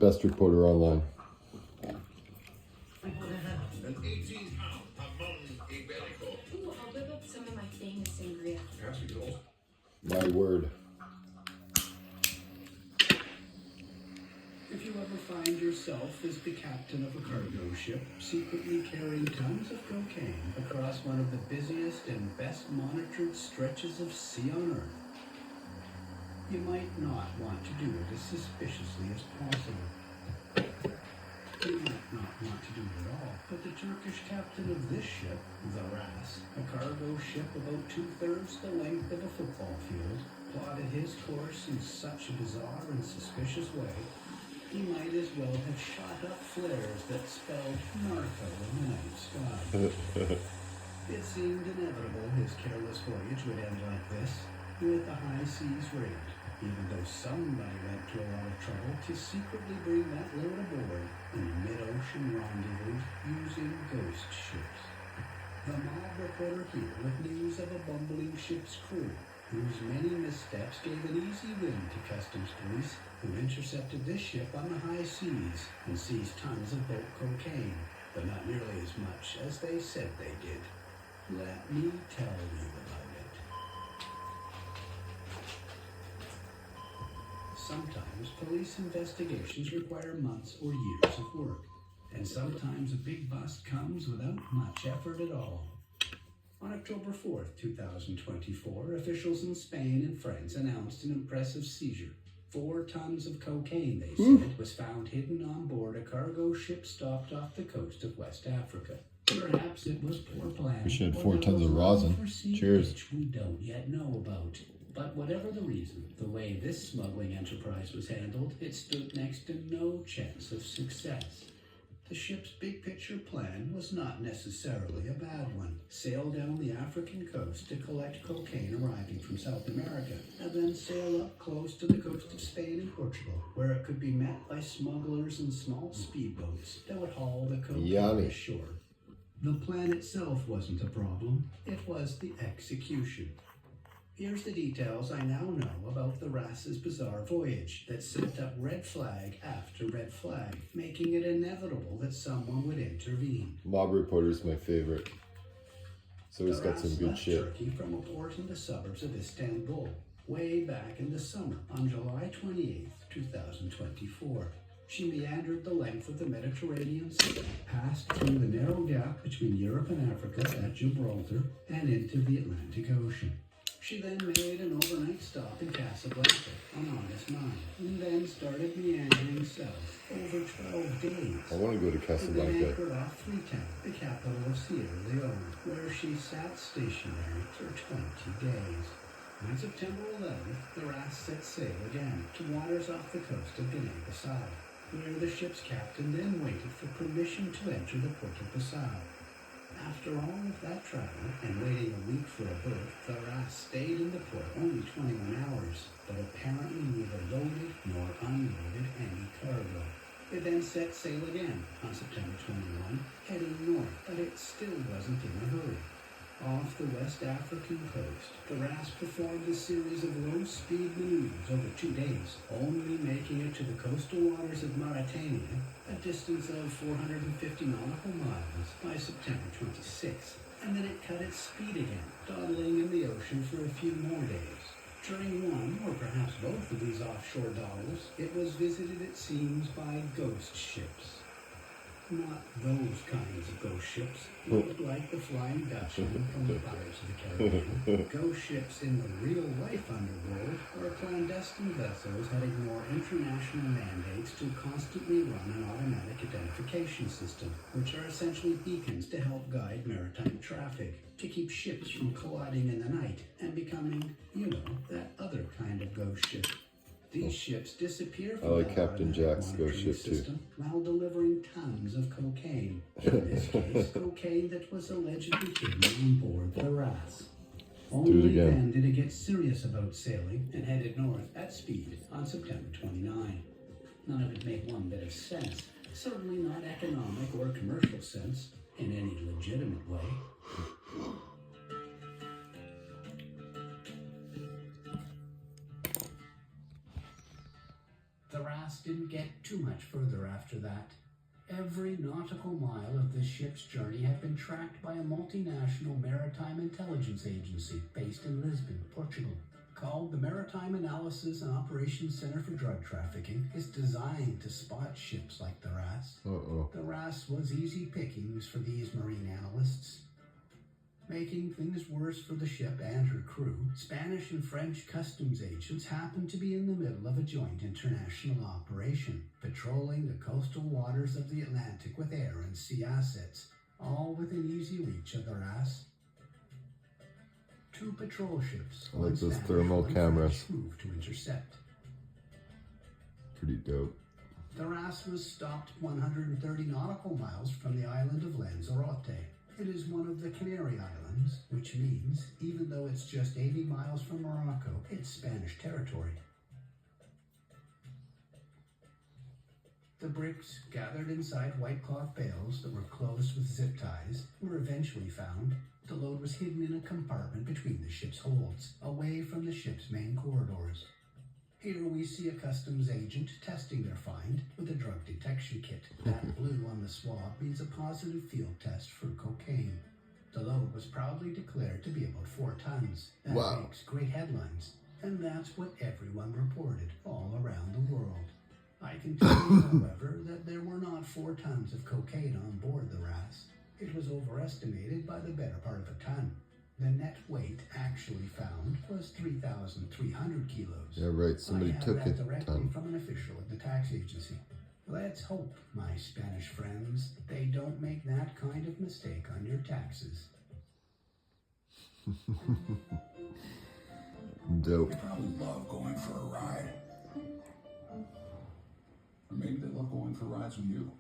best reporter online. An 18-pound jamón ibérico. Ooh, I'll whip up some of my famous sangria. My word. If you ever find yourself as the captain of a cargo ship, secretly carrying tons of cocaine across one of the busiest and best monitored stretches of sea on Earth, you might not want to do it as suspiciously as possible. You might not want to do it at all, but the Turkish captain of this ship, the Ras, a cargo ship about 2/3 the length of a football field, plotted his course in such a bizarre and suspicious way, he might as well have shot up flares that spelled Narco in the night sky. It seemed inevitable his careless voyage would end like this, with the high seas raid, even though somebody went to a lot of trouble to secretly bring that load aboard in a mid-ocean rendezvous using ghost ships. The mob reporter here with news of a bumbling ship's crew, whose many missteps gave an easy win to customs police, who intercepted this ship on the high seas and seized tons of bulk cocaine, but not nearly as much as they said they did. Let me tell you about it. Sometimes police investigations require months or years of work, and sometimes a big bust comes without much effort at all. On October 4th, 2024, officials in Spain and France announced an impressive seizure. 4 tons of cocaine, they said, was found hidden on board a cargo ship stopped off the coast of West Africa. Perhaps it was poor planning. We should have 4 tons of rosin. Cheers. Which we don't yet know about. But whatever the reason, the way this smuggling enterprise was handled, it stood next to no chance of success. The ship's big picture plan was not necessarily a bad one. Sail down the African coast to collect cocaine arriving from South America, and then sail up close to the coast of Spain and Portugal, where it could be met by smugglers and small speedboats that would haul the cocaine ashore. The plan itself wasn't a problem, it was the execution. Here's the details I now know about the Ras's bizarre voyage that sent up red flag after red flag, making it inevitable that someone would intervene. Mob reporter's my favorite. So he's got some good shit. Turkey from a port in the suburbs of Istanbul, way back in the summer on July 28th, 2024. She meandered the length of the Mediterranean Sea, passed through the narrow gap between Europe and Africa at Gibraltar, and into the Atlantic Ocean. She then made an overnight stop in Casablanca on August 9, and then started meandering south over 12 days. I want to go to Casablanca. And then anchored off Freetown, the capital of Sierra Leone, where she sat stationary for 20 days. On September 11th, the Ras set sail again to waters off the coast of Guinea-Bissau, where the ship's captain then waited for permission to enter the port of Bissau. After all of that travel and waiting a week for a berth, the Ras stayed in the port only 21 hours, but apparently neither loaded nor unloaded any cargo. It then set sail again on September 21, heading north, but it still wasn't in a hurry. Off the West African coast, the Ras performed a series of low-speed maneuvers over 2 days, only making it to the coastal waters of Mauritania, a distance of 450 nautical miles, by September 26, and then it cut its speed again, dawdling in the ocean for a few more days. During one, or perhaps both of these offshore dawdles, it was visited, it seems, by ghost ships. Not those kinds of ghost ships, not like the Flying Dutchman from the Pirates of the Caribbean. Ghost ships in the real-life underworld are clandestine vessels that ignore international mandates to constantly run an automatic identification system, which are essentially beacons to help guide maritime traffic, to keep ships from colliding in the night and becoming, that other kind of ghost ship. These ships disappear from I like Captain Jack's ghost ship system while delivering tons of cocaine. In this case, cocaine that was allegedly hidden on board the Ras. Only then did it get serious about sailing and headed north at speed on September 29. None of it made one bit of sense. Certainly not economic or commercial sense in any legitimate way. The Ras Ras didn't get too much further after that. Every nautical mile of the ship's journey had been tracked by a multinational maritime intelligence agency based in Lisbon, Portugal. Called the Maritime Analysis and Operations Center for Drug Trafficking, is designed to spot ships like the Ras. The Ras was easy pickings for these marine analysts. Making things worse for the ship and her crew, Spanish and French customs agents happened to be in the middle of a joint international operation, patrolling the coastal waters of the Atlantic with air and sea assets, all within easy reach of the Ras. 2 patrol ships, I like one those Spanish, thermal one cameras. French, moved to intercept. Pretty dope. The Ras was stopped 130 nautical miles from the island of Lanzarote. It is one of the Canary Islands, which means, even though it's just 80 miles from Morocco, it's Spanish territory. The bricks, gathered inside white cloth bales that were closed with zip ties, were eventually found. The load was hidden in a compartment between the ship's holds, away from the ship's main corridors. Here we see a customs agent testing their find with a drug detection kit. That blue on the swab means a positive field test for cocaine. The load was proudly declared to be about 4 tons. That Wow. makes great headlines. And that's what everyone reported all around the world. I can tell you, however, that there were not 4 tons of cocaine on board the Ras. It was overestimated by the better part of a ton. The net weight actually found was 3,300 kilos. Yeah, right. Somebody I have took that a directly ton. from an official at the tax agency. Let's hope, my Spanish friends, they don't make that kind of mistake on your taxes. Dope. They probably love going for a ride. Or maybe they love going for rides with you.